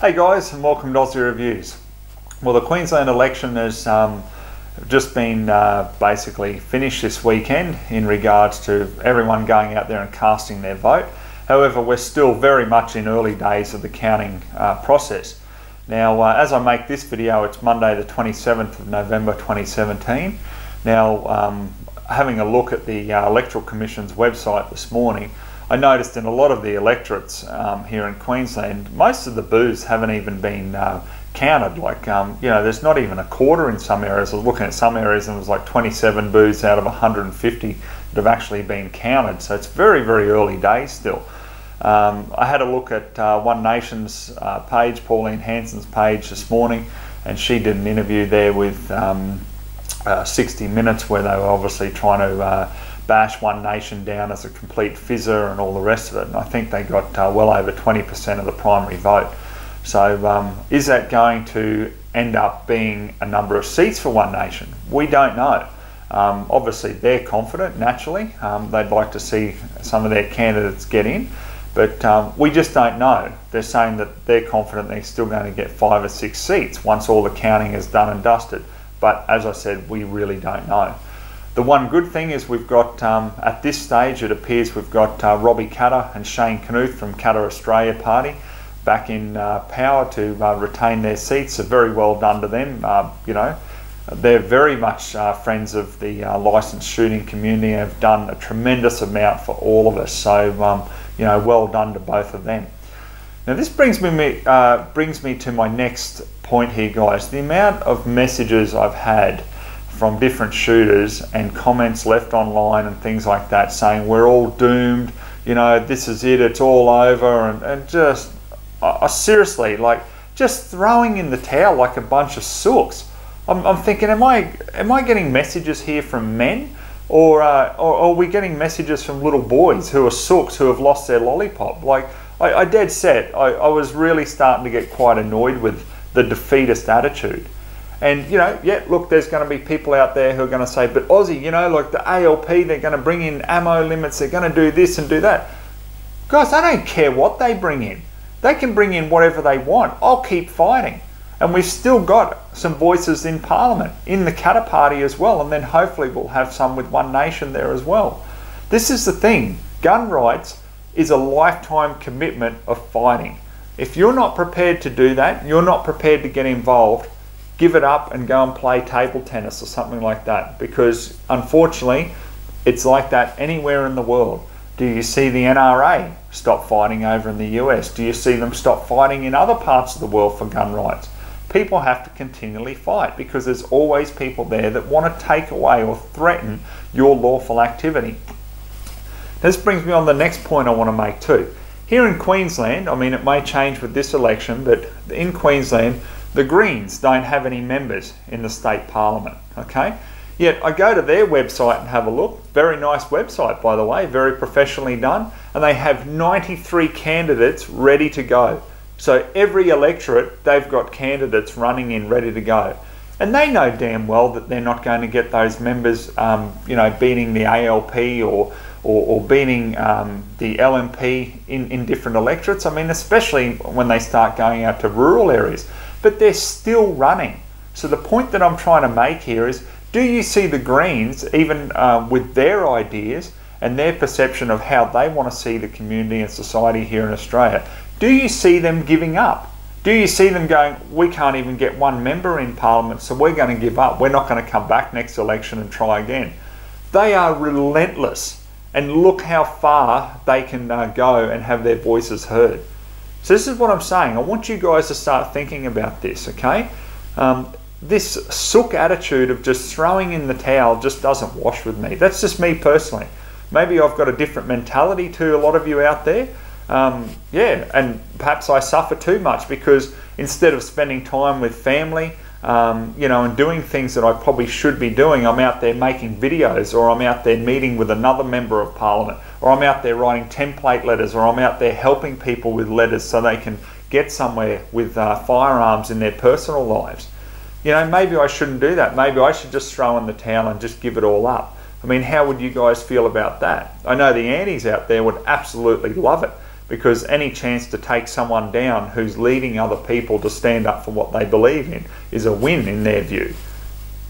Hey guys, and welcome to Ozzie Reviews. Well, the Queensland election has just been basically finished this weekend in regards to everyone going out there and casting their vote. However, we're still very much in early days of the counting process. Now, as I make this video, it's Monday the 27th of November 2017. Now, having a look at the Electoral Commission's website this morning, I noticed in a lot of the electorates here in Queensland, most of the booths haven't even been counted. Like, you know, there's not even a quarter in some areas. I was looking at some areas and it was like 27 booths out of 150 that have actually been counted. So it's very, very early days still. I had a look at One Nation's page, Pauline Hanson's page this morning, and she did an interview there with 60 Minutes where they were obviously trying to bash One Nation down as a complete fizzer and all the rest of it, and I think they got well over 20% of the primary vote. So is that going to end up being a number of seats for One Nation? We don't know. Obviously they're confident, naturally. They'd like to see some of their candidates get in, but we just don't know. They're saying that they're confident they're still going to get 5 or 6 seats once all the counting is done and dusted, but as I said, we really don't know. The one good thing is we've got, at this stage, it appears we've got Robbie Katter and Shane Knuth from Katter Australia Party back in power to retain their seats. So very well done to them. You know, they're very much friends of the licensed shooting community and have done a tremendous amount for all of us. So, you know, well done to both of them. Now this brings me to my next point here, guys. The amount of messages I've had from different shooters and comments left online and things like that saying we're all doomed, you know, this is it, it's all over, and just seriously, like, just throwing in the towel like a bunch of sooks. I'm thinking, am I getting messages here from men, or are we getting messages from little boys who are sooks who have lost their lollipop? Like, I dead set, I was really starting to get quite annoyed with the defeatist attitude. And, you know, yeah, look, there's going to be people out there who are going to say, but Ozzie, you know, like the ALP, they're going to bring in ammo limits, they're going to do this and do that. Guys, I don't care what they bring in. They can bring in whatever they want. I'll keep fighting. And we've still got some voices in Parliament, in the Katter Party as well, and then hopefully we'll have some with One Nation there as well. This is the thing. Gun rights is a lifetime commitment of fighting. If you're not prepared to do that, you're not prepared to get involved, give it up and go and play table tennis or something like that, because unfortunately it's like that anywhere in the world. Do you see the NRA stop fighting over in the US? Do you see them stop fighting in other parts of the world for gun rights? People have to continually fight because there's always people there that want to take away or threaten your lawful activity. This brings me on to the next point I want to make too. Here in Queensland, I mean, it may change with this election, but in Queensland the Greens don't have any members in the state parliament, okay? Yet I go to their website and have a look. Very nice website, by the way, very professionally done. And they have 93 candidates ready to go. So every electorate, they've got candidates running in ready to go. And they know damn well that they're not going to get those members, you know, beating the ALP or beating the LNP in different electorates. I mean, especially when they start going out to rural areas. But they're still running. So the point that I'm trying to make here is, do you see the Greens, even with their ideas and their perception of how they want to see the community and society here in Australia, do you see them giving up? Do you see them going, we can't even get one member in Parliament, so we're going to give up. We're not going to come back next election and try again. They are relentless, and look how far they can go and have their voices heard. So this is what I'm saying. I want you guys to start thinking about this, okay? This sook attitude of just throwing in the towel just doesn't wash with me. That's just me personally. Maybe I've got a different mentality to a lot of you out there. Yeah, and perhaps I suffer too much because instead of spending time with family, you know, and doing things that I probably should be doing, I'm out there making videos, or I'm out there meeting with another member of Parliament, or I'm out there writing template letters, or I'm out there helping people with letters so they can get somewhere with firearms in their personal lives. You know, maybe I shouldn't do that. Maybe I should just throw in the towel and just give it all up. I mean, how would you guys feel about that? I know the antis out there would absolutely love it. because any chance to take someone down who's leading other people to stand up for what they believe in is a win in their view.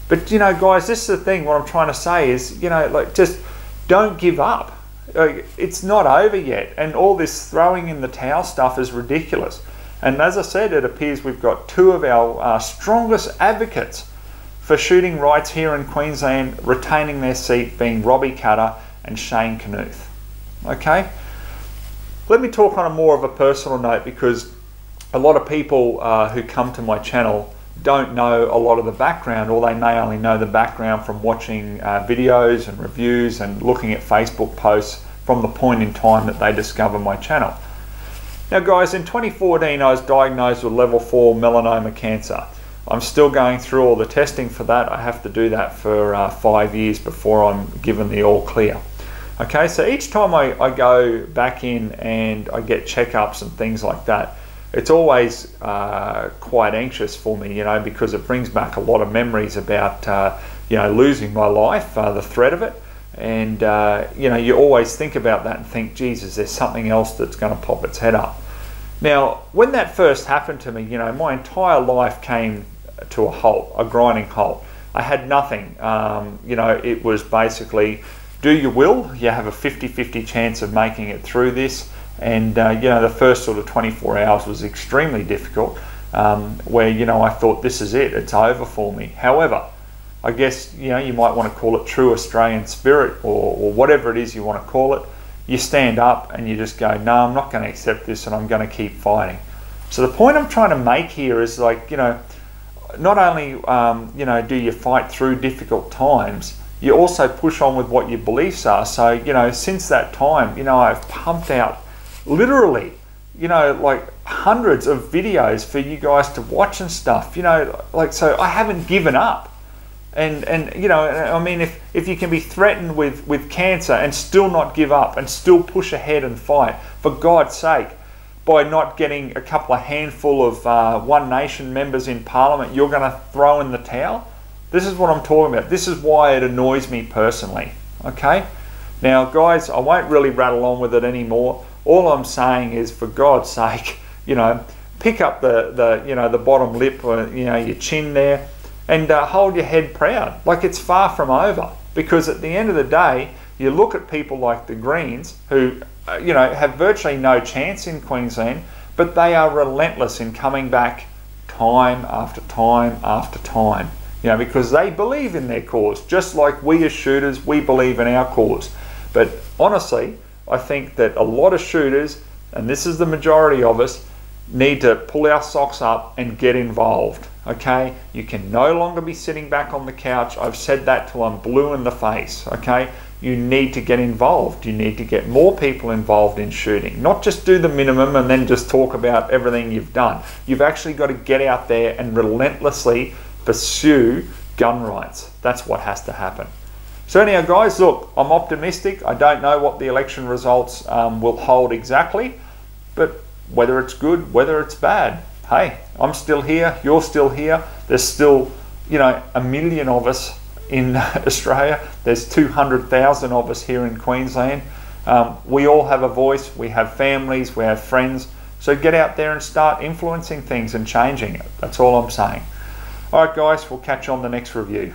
But you know, guys, this is the thing. What I'm trying to say is, you know, like, just don't give up. It's not over yet, and all this throwing in the towel stuff is ridiculous. And as I said, it appears we've got two of our strongest advocates for shooting rights here in Queensland retaining their seat, being Robbie Cutter and Shane Knuth. Okay? Let me talk on a more of a personal note, because a lot of people who come to my channel don't know a lot of the background, or they may only know the background from watching videos and reviews and looking at Facebook posts from the point in time that they discover my channel. Now guys, in 2014 I was diagnosed with level 4 melanoma cancer. I'm still going through all the testing for that. I have to do that for 5 years before I'm given the all clear. Okay, so each time I go back in and I get checkups and things like that, it's always quite anxious for me, you know, because it brings back a lot of memories about, you know, losing my life, the threat of it. And, you know, you always think about that and think, Jesus, there's something else that's going to pop its head up. Now, when that first happened to me, you know, my entire life came to a halt, a grinding halt. I had nothing. You know, it was basically, do your will. You have a 50-50 chance of making it through this. And, you know, the first sort of 24 hours was extremely difficult, where, you know, I thought, this is it, it's over for me. However, I guess, you know, you might want to call it true Australian spirit, or whatever it is you want to call it. You stand up and you just go, no, I'm not going to accept this, and I'm going to keep fighting. So the point I'm trying to make here is, like, you know, not only, you know, do you fight through difficult times, you also push on with what your beliefs are. So, you know, since that time, you know, I've pumped out literally, you know, like hundreds of videos for you guys to watch and stuff, you know, like, so I haven't given up. And you know, I mean, if you can be threatened with cancer and still not give up and still push ahead and fight, for God's sake, by not getting a couple of handful of One Nation members in Parliament, you're going to throw in the towel? This is what I'm talking about. This is why it annoys me personally, okay? Now, guys, I won't really rattle on with it anymore. All I'm saying is, for God's sake, you know, pick up the you know, the bottom lip, or, you know, your chin there, and hold your head proud. Like, it's far from over. Because at the end of the day, you look at people like the Greens, who, you know, have virtually no chance in Queensland, but they are relentless in coming back time after time after time. You know, because they believe in their cause, just like we as shooters, we believe in our cause. But honestly, I think that a lot of shooters, and this is the majority of us, need to pull our socks up and get involved, okay? You can no longer be sitting back on the couch. I've said that till I'm blue in the face, okay? You need to get involved. You need to get more people involved in shooting, not just do the minimum and then just talk about everything you've done. You've actually got to get out there and relentlessly pursue gun rights. That's what has to happen. So anyhow, guys, look, I'm optimistic. I don't know what the election results will hold exactly, but whether it's good, whether it's bad, hey, I'm still here, you're still here. There's still, you know, 1 million of us in Australia. There's 200,000 of us here in Queensland. We all have a voice, we have families, we have friends. So get out there and start influencing things and changing it. That's all I'm saying. All right, guys, we'll catch you on the next review.